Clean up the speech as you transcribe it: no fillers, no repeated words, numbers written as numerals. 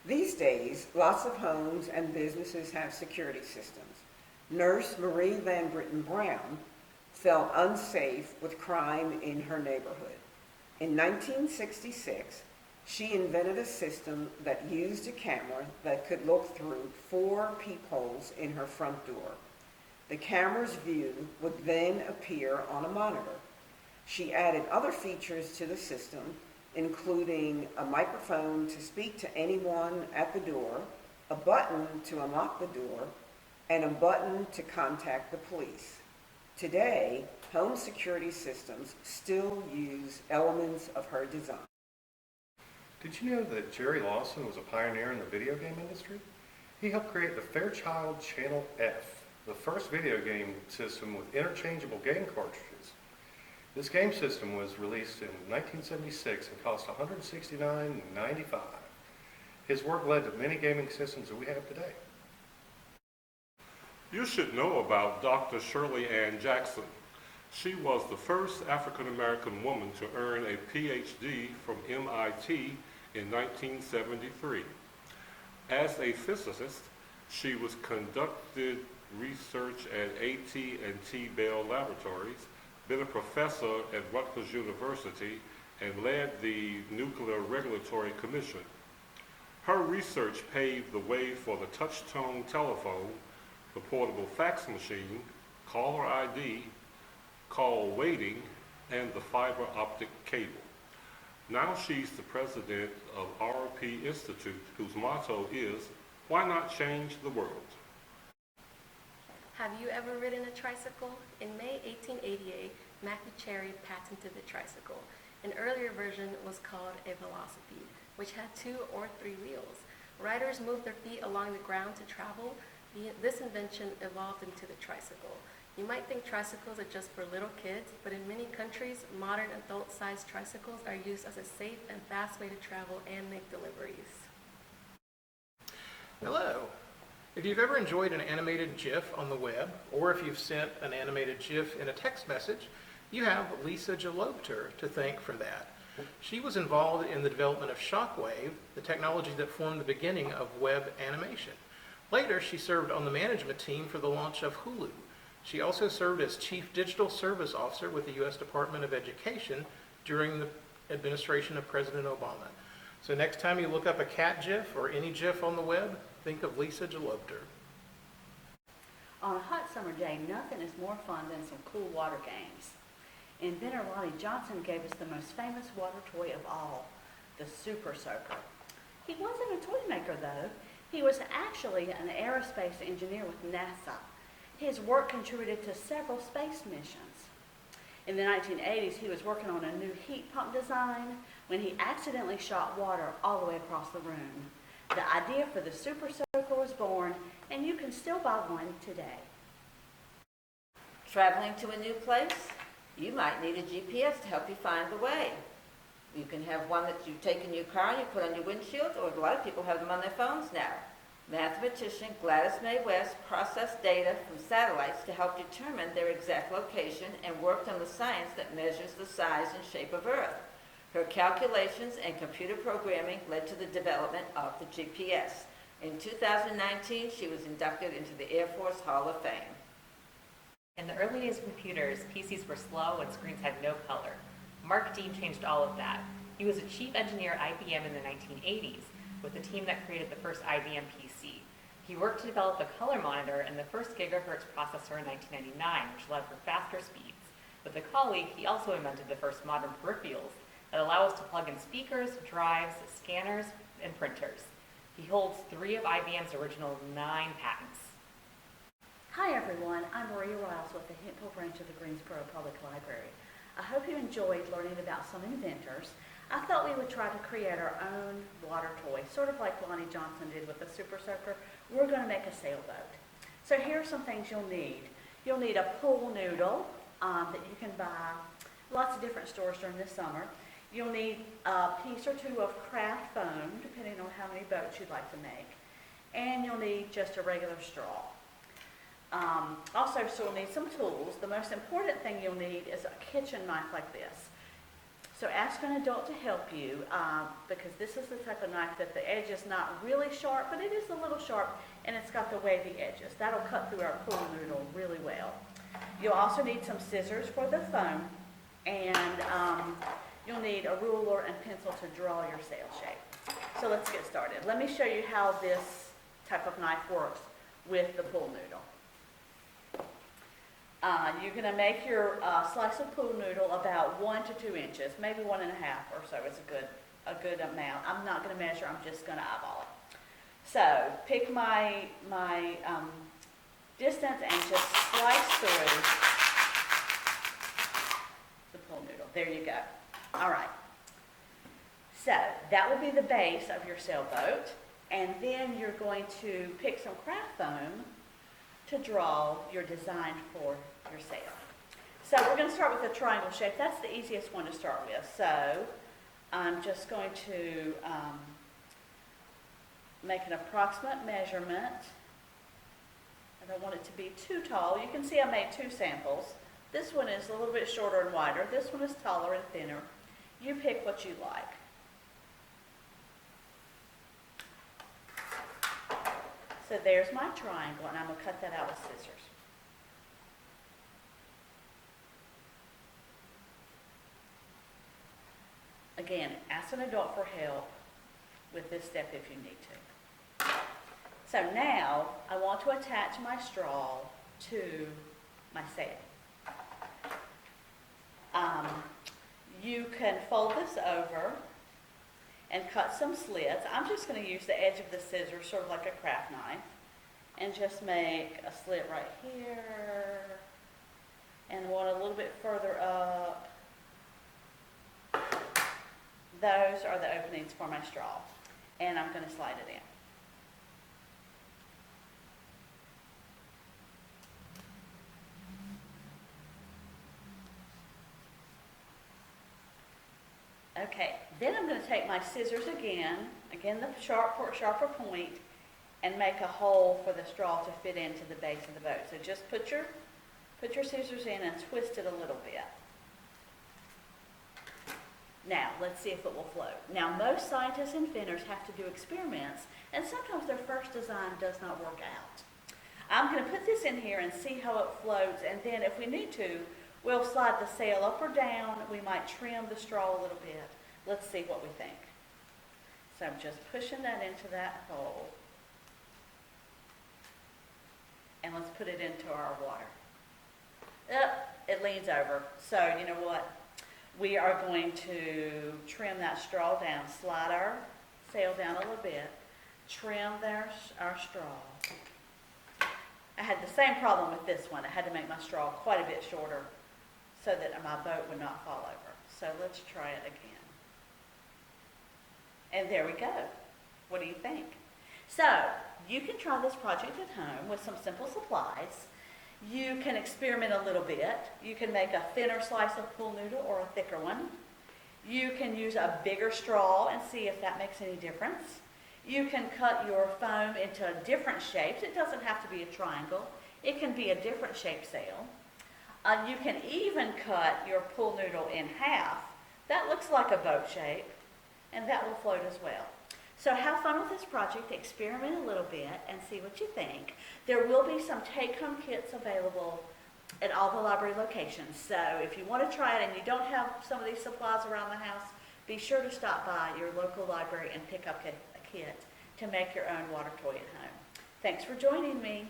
These days, lots of homes and businesses have security systems. Nurse Marie Van Britten Brown felt unsafe with crime in her neighborhood. In 1966, she invented a system that used a camera that could look through 4 peepholes in her front door. The camera's view would then appear on a monitor. She added other features to the system, including a microphone to speak to anyone at the door, a button to unlock the door, and a button to contact the police. Today, home security systems still use elements of her design. Did you know that Jerry Lawson was a pioneer in the video game industry? He helped create the Fairchild Channel F, the first video game system with interchangeable game cartridges. This game system was released in 1976 and cost $169.95. His work led to many gaming systems that we have today. You should know about Dr. Shirley Ann Jackson. She was the first African-American woman to earn a PhD from MIT in 1973. As a physicist, she was conducted research at AT&T Bell Laboratories, been a professor at Rutgers University, and led the Nuclear Regulatory Commission. Her research paved the way for the touch-tone telephone, the portable fax machine, caller ID, call waiting, and the fiber optic cable. Now she's the president of RP Institute, whose motto is, "Why not change the world?" Have you ever ridden a tricycle? In May 1888, Matthew Cherry patented the tricycle. An earlier version was called a velocipede, which had 2 or 3 wheels. Riders moved their feet along the ground to travel. This invention evolved into the tricycle. You might think tricycles are just for little kids, but in many countries, modern adult-sized tricycles are used as a safe and fast way to travel and make deliveries. Hello. If you've ever enjoyed an animated GIF on the web, or if you've sent an animated GIF in a text message, you have Lisa Gillupter to thank for that. She was involved in the development of Shockwave, the technology that formed the beginning of web animation. Later, she served on the management team for the launch of Hulu. She also served as Chief Digital Service Officer with the U.S. Department of Education during the administration of President Obama. So next time you look up a cat GIF or any GIF on the web, think of Lisa Gillupter. On a hot summer day, nothing is more fun than some cool water games. Inventor Lonnie Johnson gave us the most famous water toy of all, the Super Soaker. He wasn't a toy maker though. He was actually an aerospace engineer with NASA. His work contributed to several space missions. In the 1980s, he was working on a new heat pump design when he accidentally shot water all the way across the room. The idea for the Super Soaker was born, and you can still buy one today. Traveling to a new place? You might need a GPS to help you find the way. You can have one that you take in your car and you put on your windshield, or a lot of people have them on their phones now. Mathematician Gladys May West processed data from satellites to help determine their exact location and worked on the science that measures the size and shape of Earth. Her calculations and computer programming led to the development of the GPS. In 2019, she was inducted into the Air Force Hall of Fame. In the early days of computers, PCs were slow and screens had no color. Mark Dean changed all of that. He was a chief engineer at IBM in the 1980s, with the team that created the first IBM PC. He worked to develop the color monitor and the first gigahertz processor in 1999, which allowed for faster speeds. With a colleague, he also invented the first modern peripherals that allow us to plug in speakers, drives, scanners, and printers. He holds 3 of IBM's original 9 patents. Hi everyone, I'm Maria Riles with the Hinkle branch of the Greensboro Public Library. I hope you enjoyed learning about some inventors. I thought we would try to create our own water toy, sort of like Lonnie Johnson did with the Super Soaker. We're going to make a sailboat. So here are some things you'll need. You'll need a pool noodle that you can buy lots of different stores during the summer. You'll need a piece or 2 of craft foam, depending on how many boats you'd like to make. And you'll need just a regular straw. Also, so you'll need some tools. The most important thing you'll need is a kitchen knife like this. So ask an adult to help you, because this is the type of knife that the edge is not really sharp, but it is a little sharp, and it's got the wavy edges. That'll cut through our pool noodle really well. You'll also need some scissors for the foam, and you'll need a ruler and pencil to draw your sail shape. So let's get started. Let me show you how this type of knife works with the pool noodle. You're going to make your slice of pool noodle about 1 to 2 inches, maybe 1.5 or so is a good amount. I'm not going to measure, I'm just going to eyeball it. So pick my distance and just slice through the pool noodle. There you go. All right. So that will be the base of your sailboat, and then you're going to pick some craft foam to draw your design for your sail. So we're going to start with a triangle shape. That's the easiest one to start with. So I'm just going to make an approximate measurement. I don't want it to be too tall. You can see I made 2 samples. This one is a little bit shorter and wider. This one is taller and thinner. You pick what you like. So there's my triangle, and I'm going to cut that out with scissors. Again, ask an adult for help with this step if you need to. So now, I want to attach my straw to my sail. You can fold this over and cut some slits. I'm just going to use the edge of the scissors, sort of like a craft knife, and just make a slit right here, and one a little bit further up. Those are the openings for my straw, and I'm going to slide it in. Okay, then I'm going to take my scissors again the sharper point, and make a hole for the straw to fit into the base of the boat. So just put your scissors in and twist it a little bit. Now, let's see if it will float. Now, most scientists and inventors have to do experiments, and sometimes their first design does not work out. I'm going to put this in here and see how it floats, and then if we need to, we'll slide the sail up or down. We might trim the straw a little bit. Let's see what we think. So I'm just pushing that into that hole. And let's put it into our water. It leans over. So you know what? We are going to trim that straw down, slide our sail down a little bit, trim our straw. I had the same problem with this one. I had to make my straw quite a bit shorter so that my boat would not fall over. So let's try it again. And there we go. What do you think? So you can try this project at home with some simple supplies. You can experiment a little bit. You can make a thinner slice of pool noodle or a thicker one. You can use a bigger straw and see if that makes any difference. You can cut your foam into different shapes. It doesn't have to be a triangle. It can be a different shaped sail. You can even cut your pool noodle in half. That looks like a boat shape, and that will float as well. So have fun with this project, experiment a little bit, and see what you think. There will be some take-home kits available at all the library locations. So if you want to try it and you don't have some of these supplies around the house, be sure to stop by your local library and pick up a kit to make your own water toy at home. Thanks for joining me.